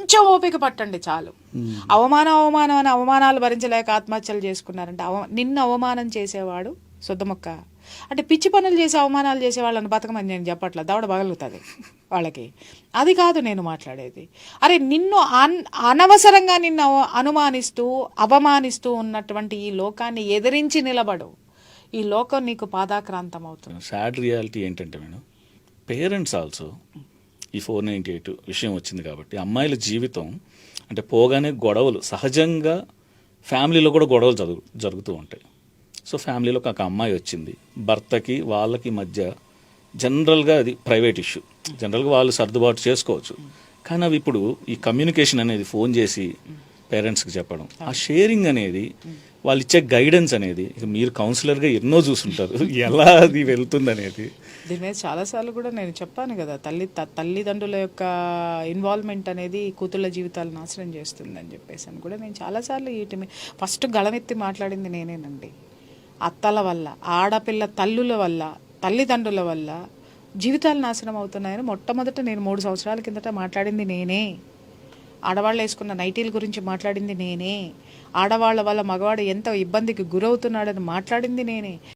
కొంచెం ఓపిక పట్టండి చాలు. అవమానం అని అవమానాలు భరించలేక ఆత్మహత్యలు చేసుకున్నారంటే నిన్ను అవమానం చేసేవాడు శుద్ధముక్క. అంటే పిచ్చి పనులు చేసి అవమానాలు చేసే వాళ్ళని బతకమని నేను చెప్పట్లేదు, దవడ పగలుగుతుంది వాళ్ళకి. అది కాదు నేను మాట్లాడేది. అరే నిన్ను అనవసరంగా నిన్ను అనుమానిస్తూ అవమానిస్తూ ఉన్నటువంటి ఈ లోకాన్ని ఎదిరించి నిలబడు. ఈ లోకం నీకు పాదాక్రాంతం అవుతుంది. సాడ్ రియాలిటీ ఏంటంటే మేడం, పేరెంట్స్ ఆల్సో ఈ 498 విషయం వచ్చింది కాబట్టి అమ్మాయిల జీవితం అంటే పోగానే గొడవలు సహజంగా ఫ్యామిలీలో కూడా గొడవలు జరుగుతూ ఉంటాయి. సో ఫ్యామిలీలో ఒక అమ్మాయి వచ్చింది, భర్తకి వాళ్ళకి మధ్య జనరల్గా అది ప్రైవేట్ ఇష్యూ, జనరల్గా వాళ్ళు సర్దుబాటు చేసుకోవచ్చు. కానీ అవి ఇప్పుడు ఈ కమ్యూనికేషన్ అనేది ఫోన్ చేసి పేరెంట్స్కి చెప్పడం, ఆ షేరింగ్ అనేది, వాళ్ళు ఇచ్చే గైడెన్స్ అనేది, ఇక మీరు కౌన్సిలర్గా ఎన్నో చూసుంటారు ఎలా అది వెళ్తుంది అనేది. దీని మీద చాలాసార్లు కూడా నేను చెప్పాను కదా, తల్లిదండ్రుల యొక్క ఇన్వాల్వ్మెంట్ అనేది కూతుళ్ళ జీవితాలు నాశనం చేస్తుందని చెప్పేసి అని కూడా నేను చాలాసార్లు వీటి మీద ఫస్ట్ గళమెత్తి మాట్లాడింది నేనేనండి. అత్తల వల్ల, ఆడపిల్ల తల్లుల వల్ల, తల్లిదండ్రుల వల్ల జీవితాలు నాశనం అవుతున్నాయని మొట్టమొదట నేను 3 సంవత్సరాల కిందట మాట్లాడింది నేనే. ఆడవాళ్ళు వేసుకున్న నైటీల గురించి మాట్లాడింది నేనే. ఆడవాళ్ళ వల్ల మగవాడు ఎంత ఇబ్బందికి గురవుతున్నాడని మాట్లాడింది నేనే.